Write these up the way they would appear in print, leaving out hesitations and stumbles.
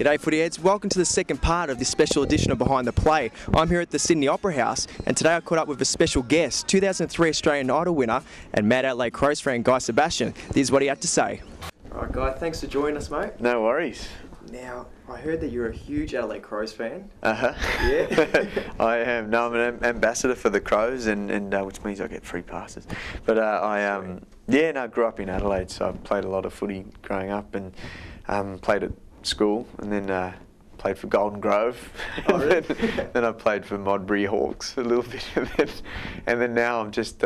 G'day footy heads, welcome to the second part of this special edition of Behind the Play. I'm here at the Sydney Opera House and today I caught up with a special guest, 2003 Australian Idol winner and Mad Adelaide Crows fan Guy Sebastian. This is what he had to say. Alright Guy, thanks for joining us mate. No worries. Now, I heard that you're a huge Adelaide Crows fan. Uh-huh. Yeah. I am. No, I'm an ambassador for the Crows and which means I get free passes. But I grew up in Adelaide, so I played a lot of footy growing up and played at school and then played for Golden Grove. Oh, really? Then I played for Modbury Hawks a little bit and then now I'm just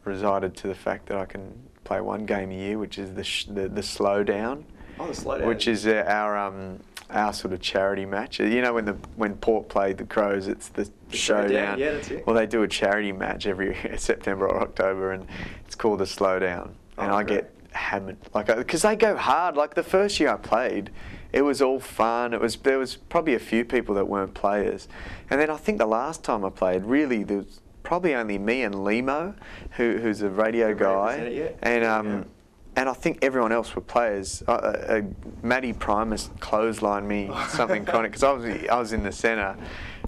resided to the fact that I can play one game a year, which is the slowdown. Oh, the slowdown. Which is our sort of charity match. You know when Port played the Crows, it's the showdown. Yeah, that's it. Well, they do a charity match every September or October, and it's called the slowdown. And I get hammered, because they go hard. Like the first year I played, it was all fun. There was probably a few people that weren't players, and then I think the last time I played, really there was probably only me and Limo, who's a radio guy, and I think everyone else were players. Matty Primus clotheslined me something chronic because I was in the centre,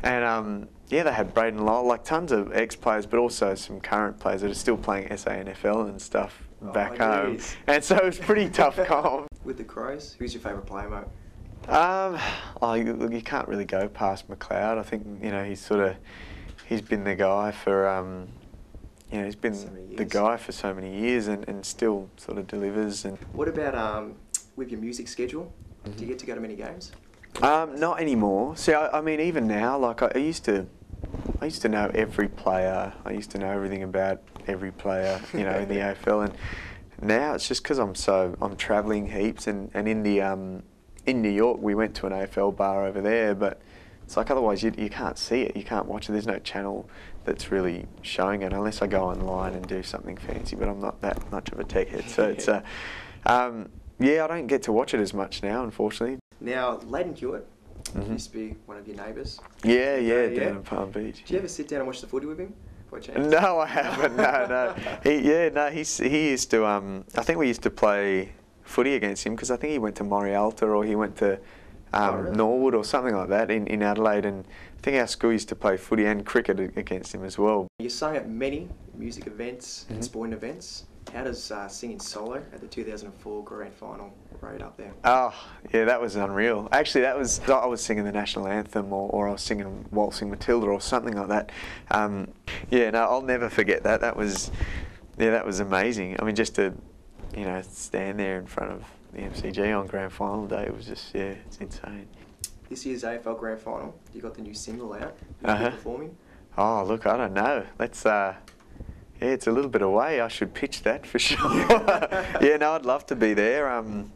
and they had Braden Lyle, like tons of ex-players, but also some current players that are still playing SANFL and stuff back home. Geez. And so it was pretty tough comp. With the Crows, who's your favourite player, mate? You can't really go past McLeod. I think he's been the guy for. He's been the guy for so many years and still sort of delivers. And what about with your music schedule? Mm-hmm. Do you get to go to many games? Not anymore. See, I mean, even now, like I used to know every player. I used to know everything about every player, in the AFL. And now it's just because I'm travelling heaps. And in New York, we went to an AFL bar over there, but it's like otherwise you can't see it, you can't watch it. There's no channel that's really showing it unless I go online and do something fancy. But I'm not that much of a tech head, so it's I don't get to watch it as much now, unfortunately. Now, Leighton Hewitt used to be one of your neighbours. Yeah, down in Palm Beach. Did you ever sit down and watch the footy with him? No, I haven't. No. He used to. I think we used to play footy against him because I think he went to Morialta or he went to really? Norwood or something like that in Adelaide, and I think our school used to play footy and cricket against him as well. You sang at many music events and sporting events. How does singing solo at the 2004 Grand Final rate up there? Oh, yeah, that was unreal. Actually, I was singing the national anthem or I was singing Waltzing Matilda or something like that. I'll never forget that. That was amazing. I mean, just to, stand there in front of the MCG on Grand Final day, it was just, it's insane. This year's AFL Grand Final, you got the new single out. You performing? Oh, look, I don't know. Let's, it's a little bit away. I should pitch that for sure. I'd love to be there. I've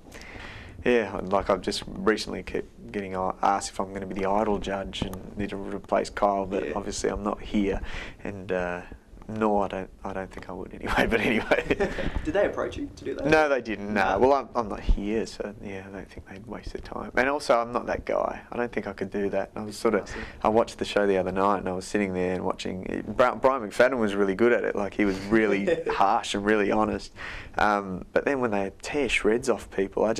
just recently kept getting asked if I'm going to be the Idol judge and need to replace Kyle, but obviously I'm not here, and no, I don't think I would anyway. But anyway. Did they approach you to do that? No, they didn't. No. Well, I'm not here, so I don't think they'd waste their time. And also, I'm not that guy. I don't think I could do that. I watched the show the other night, and I was sitting there and watching. Brian McFadden was really good at it. Like he was really harsh and really honest. But then when they tear shreds off people, I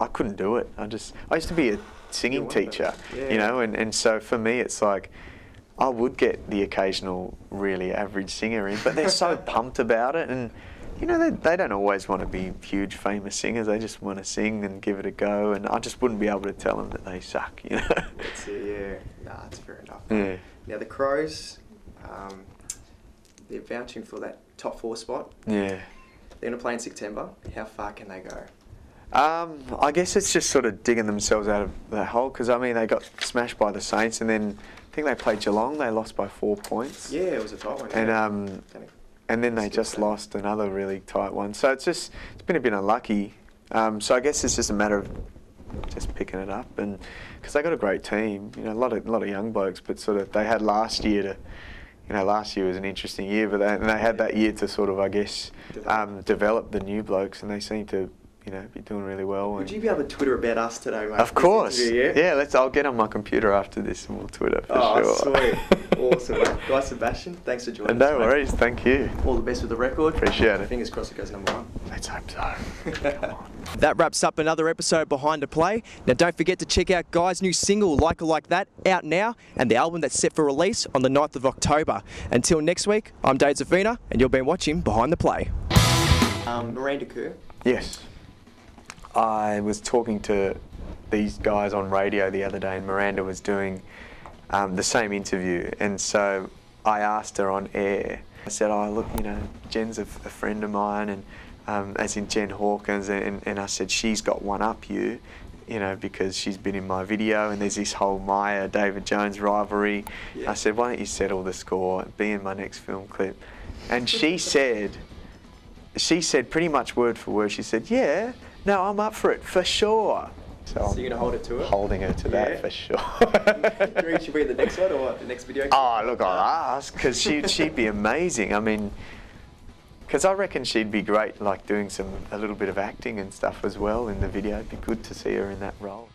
couldn't do it. I used to be a singing teacher, and so for me, it's like. I would get the occasional really average singer in, but they're so pumped about it, and they don't always want to be huge famous singers. They just want to sing and give it a go, and I just wouldn't be able to tell them that they suck. That's it, that's fair enough. Yeah. Now the Crows, they're vouching for that top 4 spot. Yeah. They're going to play in September. How far can they go? I guess it's just sort of digging themselves out of that hole, because I mean they got smashed by the Saints, and then I think they played Geelong. They lost by 4 points. Yeah, it was a tight one. And then they just lost another really tight one. So it's been a bit unlucky. So I guess it's just a matter of just picking it up, and because they got a great team, a lot of young blokes, but sort of they had last year to. Last year was an interesting year, but they had that year to sort of, I guess, develop the new blokes, and they seem to, be doing really well. Would you be able to Twitter about us today, mate? Of course. Yeah. Yeah. I'll get on my computer after this and we'll Twitter for sure. Sweet. Awesome, mate. Guy Sebastian, thanks for joining us. No worries. Thank you. All the best with the record. Appreciate it. Fingers crossed it goes #1. Let's hope so. Come on. That wraps up another episode Behind the Play. Now don't forget to check out Guy's new single, Like It Like That, out now, and the album that's set for release on the 9th of October. Until next week, I'm Dave Zafina, and you've been watching Behind the Play. Miranda Kerr. Yes. I was talking to these guys on radio the other day, and Miranda was doing the same interview, and so I asked her on air. I said, "Oh, look, Jen's a friend of mine," and as in Jen Hawkins, and I said, "She's got one up you, because she's been in my video, and there's this whole Maya David Jones rivalry." Yeah. I said, "Why don't you settle the score, be in my next film clip?" And she said pretty much word for word, she said, "Yeah, no, I'm up for it, for sure." So you're going to hold it to her? Holding her to that, for sure. Do you think she'll be in the next one, or what, the next video? Oh, look, I'll ask, because she'd be amazing. I mean, because I reckon she'd be great, like doing a little bit of acting and stuff as well in the video. It'd be good to see her in that role.